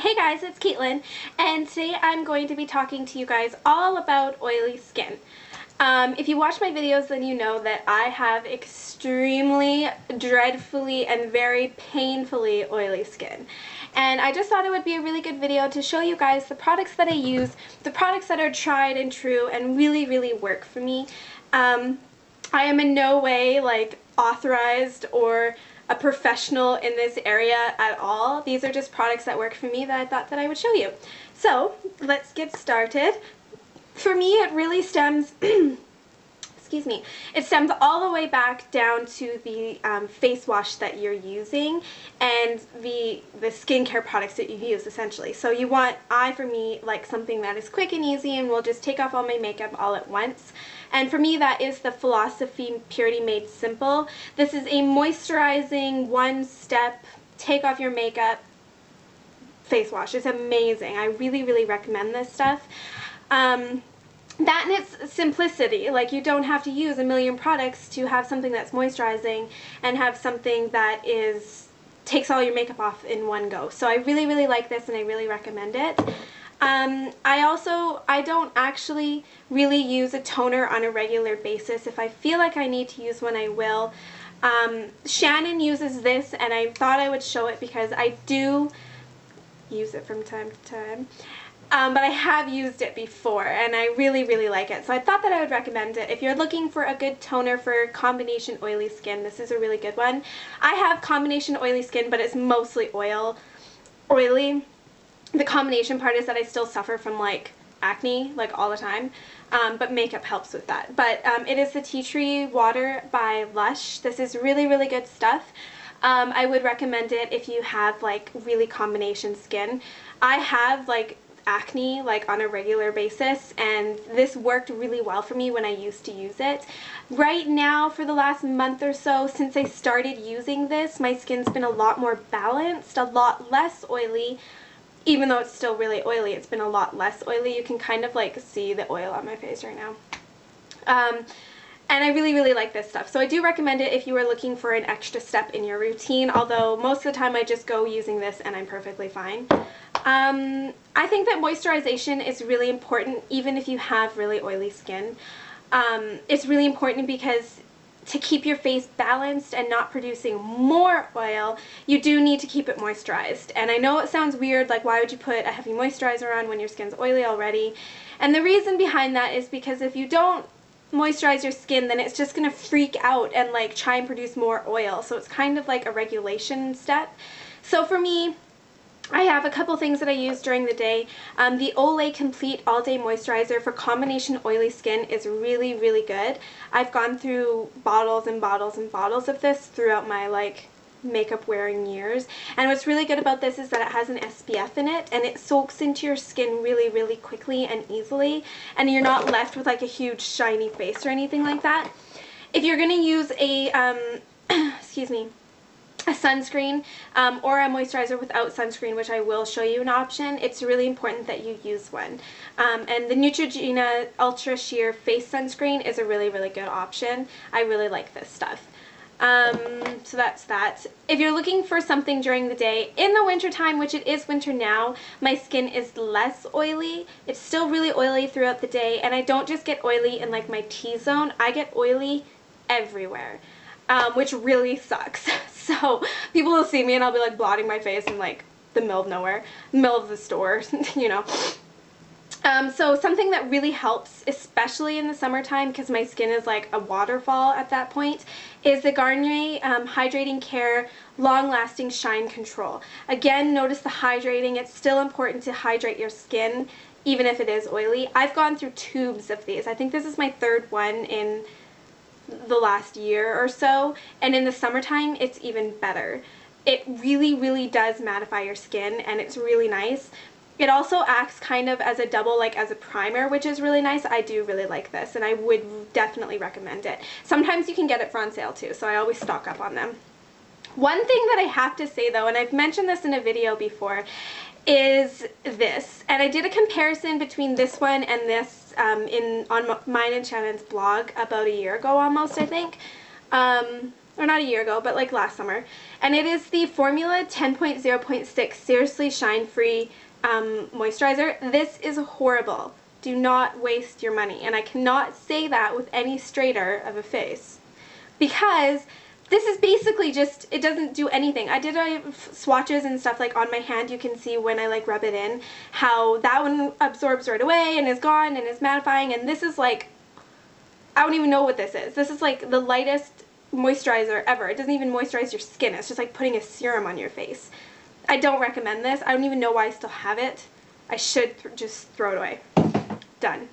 Hey guys, it's Caitlin, and today I'm going to be talking to you guys all about oily skin. If you watch my videos, then you know that I have extremely, dreadfully, and very painfully oily skin. And I just thought it would be a really good video to show you guys the products that I use, the products that are tried and true and really, really work for me. I am in no way authorized or a professional in this area at all. These are just products that work for me that I thought that I would show you. So let's get started. For me, it really stems excuse me, it stems all the way back down to the face wash that you're using and the skincare products that you use, essentially. So you want, for me, like something that is quick and easy and will just take off all my makeup all at once. And for me, that is the Philosophy Purity Made Simple. This is a moisturizing, one-step, take off your makeup face wash. It's amazing. I really, really recommend this stuff. That and its simplicity, like you don't have to use a million products to have something that's moisturizing and have something that takes all your makeup off in one go. So I really, really like this and I really recommend it. I don't actually really use a toner on a regular basis. If I feel like I need to use one, I will. Shannon uses this and I thought I would show it because I do use it from time to time. But I have used it before and I really, really like it. So I thought that I would recommend it. If you're looking for a good toner for combination oily skin, this is a really good one. I have combination oily skin, but it's mostly oily. The combination part is that I still suffer from acne all the time, but makeup helps with that. But it is the Tea Tree Water by Lush. This is really, really good stuff. I would recommend it if you have really combination skin. I have acne on a regular basis, and this worked really well for me when I used to use it. Right now, for the last month or so since I started using this, my skin's been a lot more balanced, a lot less oily. Even though it's still really oily, it's been a lot less oily. You can kind of see the oil on my face right now. And I really, really like this stuff. So I do recommend it if you are looking for an extra step in your routine, although most of the time I just go using this and I'm perfectly fine. I think that moisturization is really important even if you have really oily skin. It's really important because to keep your face balanced and not producing more oil, you do need to keep it moisturized. And I know it sounds weird, why would you put a heavy moisturizer on when your skin's oily already? And the reason behind that is because if you don't moisturize your skin, then it's just going to freak out and try and produce more oil. So it's kind of like a regulation step. So for me, I have a couple things that I use during the day. The Olay Complete All Day Moisturizer for combination oily skin is really, really good. I've gone through bottles and bottles and bottles of this throughout my makeup wearing years. And what's really good about this is that it has an SPF in it and it soaks into your skin really, really quickly and easily, and you're not left with a huge shiny face or anything like that. If you're going to use a excuse me, a sunscreen or a moisturizer without sunscreen, which I will show you an option, it's really important that you use one. And the Neutrogena Ultra Sheer Face Sunscreen is a really, really good option. I really like this stuff. So that's that. If you're looking for something during the day, in the winter time, which it is winter now, my skin is less oily. It's still really oily throughout the day, and I don't just get oily in my T-zone, I get oily everywhere. Which really sucks. So people will see me and I'll be blotting my face in the middle of nowhere, middle of the store, you know. So something that really helps, especially in the summertime, because my skin is like a waterfall at that point, is the Garnier Hydrating Care Long Lasting Shine Control. Again, notice the hydrating. It's still important to hydrate your skin, even if it is oily. I've gone through tubes of these. I think this is my third one in the last year or so, and in the summertime it's even better. It really, really does mattify your skin and it's really nice. It also acts kind of as a double, as a primer, which is really nice. I do really like this and I would definitely recommend it. Sometimes you can get it for on sale too, so I always stock up on them. One thing that I have to say though, and I've mentioned this in a video before, is this, and I did a comparison between this one and this on mine and Shannon's blog about a year ago almost, I think. or not a year ago, but like last summer. And it is the Formula 10.0.6 Seriously Shine Free moisturizer. This is horrible. Do not waste your money. And I cannot say that with any straighter of a face, because this is basically just, it doesn't do anything. I did swatches and stuff like on my hand. You can see when I like rub it in how that one absorbs right away and is gone and is mattifying, and this is like, I don't even know what this is. This is like the lightest moisturizer ever. It doesn't even moisturize your skin. It's just like putting a serum on your face. I don't recommend this. I don't even know why I still have it. I should just throw it away. Done.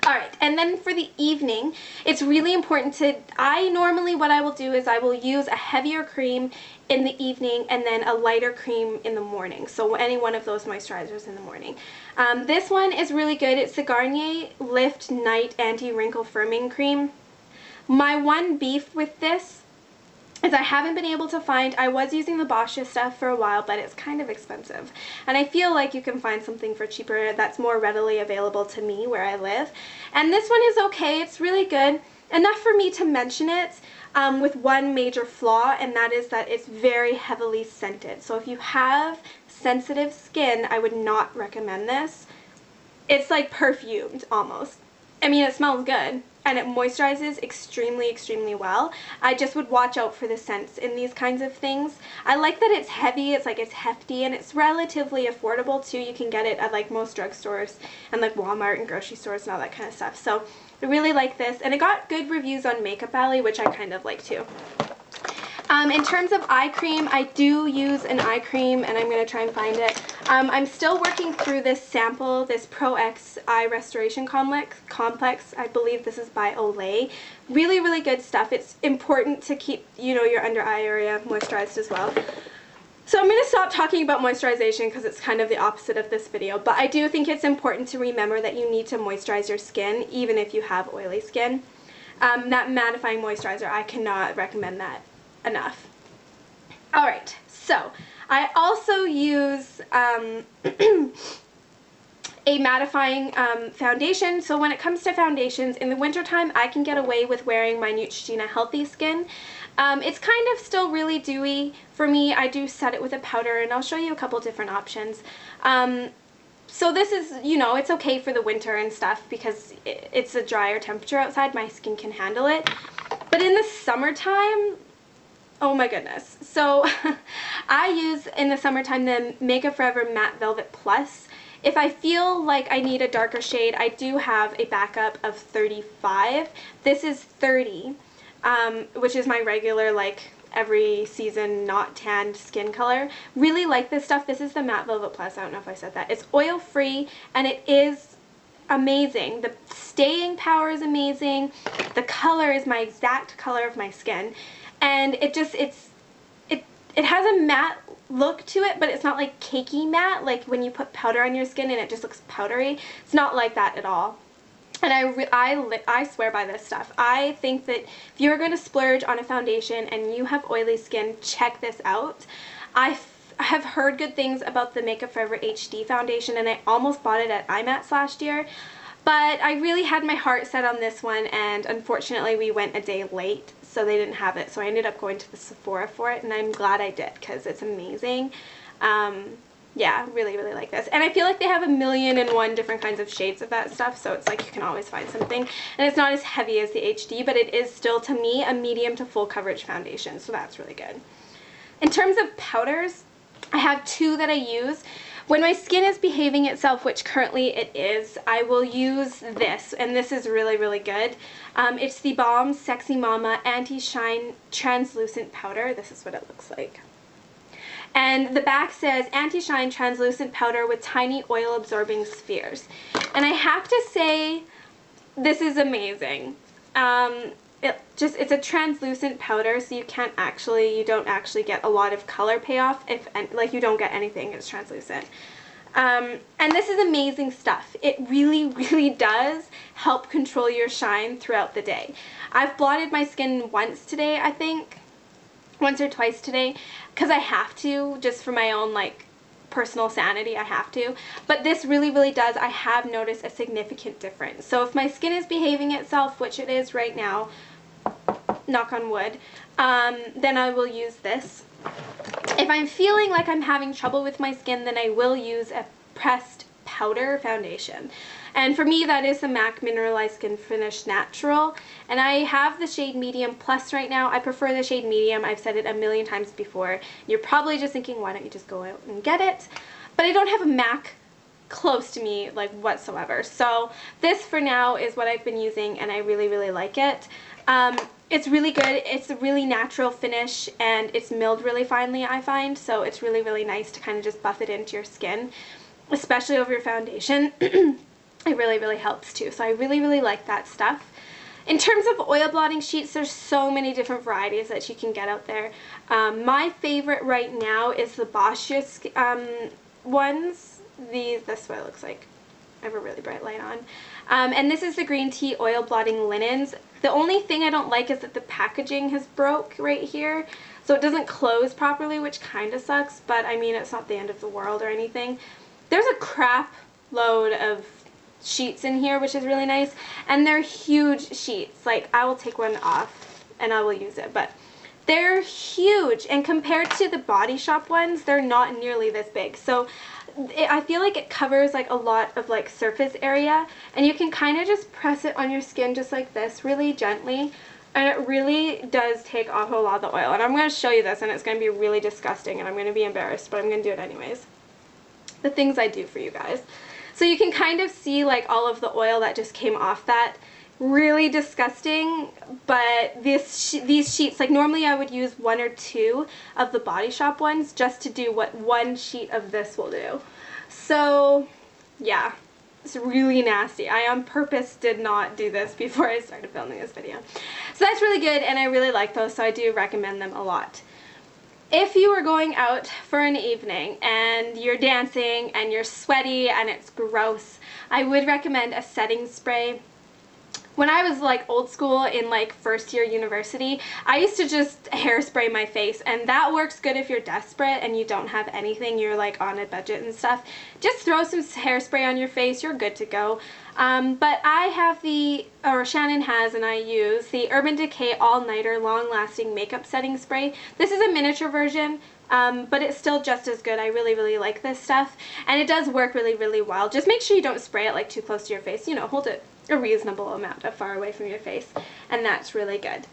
Alright, and then for the evening, it's really important to, normally what I will do is I will use a heavier cream in the evening and then a lighter cream in the morning. So any one of those moisturizers in the morning. This one is really good. It's the Garnier Lift Night Anti-Wrinkle Firming Cream. My one beef with this is I haven't been able to find, I was using the Bosch stuff for a while, but it's kind of expensive. And I feel like you can find something for cheaper that's more readily available to me where I live. And this one is okay, it's really good. Enough for me to mention it with one major flaw, and that is that it's very heavily scented. So if you have sensitive skin, I would not recommend this. It's like perfumed almost. I mean, it smells good and it moisturizes extremely, extremely well. I just would watch out for the scents in these kinds of things. I like that it's heavy, it's like it's hefty, and it's relatively affordable too. You can get it at like most drugstores and like Walmart and grocery stores and all that kind of stuff. So I really like this, and it got good reviews on Makeup Alley, which I kind of like too. In terms of eye cream, I do use an eye cream, and I'm going to try and find it. I'm still working through this sample, this Pro X Eye Restoration Complex. I believe this is by Olay. Really, really good stuff. It's important to keep, you know, your under eye area moisturized as well. So I'm going to stop talking about moisturization because it's kind of the opposite of this video, but I do think it's important to remember that you need to moisturize your skin even if you have oily skin. That mattifying moisturizer, I cannot recommend that enough. Alright, so I also use a mattifying foundation. So when it comes to foundations, in the wintertime I can get away with wearing my Neutrogena Healthy Skin. It's kind of still really dewy for me. I do set it with a powder, and I'll show you a couple different options. So this is, you know, it's okay for the winter and stuff because it's a drier temperature outside. My skin can handle it. But in the summertime, oh my goodness. So I use in the summertime the Makeup Forever Matte Velvet Plus. If I feel like I need a darker shade, I do have a backup of 35. This is 30, which is my regular, like, every season not tanned skin color. Really like this stuff. This is the Matte Velvet Plus. I don't know if I said that. It's oil free and it is amazing. The staying power is amazing. The color is my exact color of my skin. And it just, it has a matte look to it, but it's not like cakey matte, like when you put powder on your skin and it just looks powdery. It's not like that at all. And I swear by this stuff. I think that if you're going to splurge on a foundation and you have oily skin, check this out. I have heard good things about the Makeup Forever HD foundation, and I almost bought it at IMATS last year. But I really had my heart set on this one, and unfortunately we went a day late, so they didn't have it. So I ended up going to the Sephora for it, and I'm glad I did because it's amazing. Yeah, really, really like this. And I feel like they have 1,000,001 different kinds of shades of that stuff, so it's like you can always find something. And it's not as heavy as the HD, but it is still, to me, a medium to full coverage foundation, so that's really good. In terms of powders, I have two that I use. When my skin is behaving itself, which currently it is, I will use this, and this is really, really good. It's the Balm Sexy Mama Anti-Shine Translucent Powder. This is what it looks like. And the back says, Anti-Shine Translucent Powder with Tiny Oil-Absorbing Spheres. And I have to say, this is amazing. It's a translucent powder, so you don't actually get a lot of color payoff, like you don't get anything, it's translucent. And this is amazing stuff. It really, really does help control your shine throughout the day. I've blotted my skin once today, I think. Once or twice today, because I have to, just for my own, like, personal sanity, I have to. But this really, really does. I have noticed a significant difference. So if my skin is behaving itself, which it is right now, knock on wood, then I will use this. If I'm feeling like I'm having trouble with my skin, then I will use a pressed powder foundation. And for me, that is the MAC Mineralized Skin Finish Natural. And I have the shade Medium Plus right now. I prefer the shade Medium. I've said it a million times before. You're probably just thinking, why don't you just go out and get it? But I don't have a MAC close to me, like, whatsoever. So this for now is what I've been using, and I really, really like it. It's really good. It's a really natural finish, and it's milled really finely, I find. So it's really, really nice to kind of just buff it into your skin, especially over your foundation. It really, really helps too. So I really, really like that stuff. In terms of oil blotting sheets, there's so many different varieties that you can get out there. My favorite right now is the Bosch's ones. That's what it looks like. I have a really bright light on. And this is the green tea oil blotting linens. The only thing I don't like is that the packaging has broke right here. So it doesn't close properly, which kind of sucks. But I mean, it's not the end of the world or anything. There's a crap load of sheets in here, which is really nice, and they're huge sheets. Like, I will take one off and I will use it, but they're huge, and compared to the Body Shop ones, they're not nearly this big. So I feel like it covers like a lot of like surface area, and you can kind of just press it on your skin just like this really gently, and it really does take off a lot of the oil. And I'm going to show you this, and it's going to be really disgusting, and I'm going to be embarrassed, but I'm going to do it anyways. The things I do for you guys. So you can kind of see like all of the oil that just came off that. Really disgusting, but these sheets, like normally I would use 1 or 2 of the Body Shop ones just to do what 1 sheet of this will do. So yeah, it's really nasty. I on purpose did not do this before I started filming this video. So that's really good, and I really like those, so I do recommend them a lot. If you are going out for an evening and you're dancing and you're sweaty and it's gross, I would recommend a setting spray. When I was like old school in like first year university, I used to just hairspray my face, and that works good if you're desperate and you don't have anything, you're like on a budget and stuff. Just throw some hairspray on your face, you're good to go. But I have Shannon has, and I use the Urban Decay All Nighter Long Lasting Makeup Setting Spray. This is a miniature version, but it's still just as good. I really, really like this stuff, and it does work really, really well. Just make sure you don't spray it like too close to your face. You know, hold it a reasonable amount of far away from your face, and that's really good.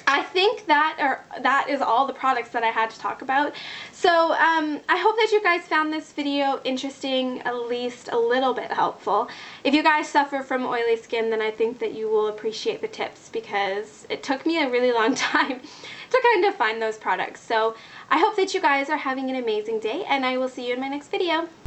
I think that is all the products that I had to talk about. So I hope that you guys found this video interesting, at least a little bit helpful. If you guys suffer from oily skin, then I think that you will appreciate the tips, because it took me a really long time to kind of find those products. So I hope that you guys are having an amazing day, and I will see you in my next video.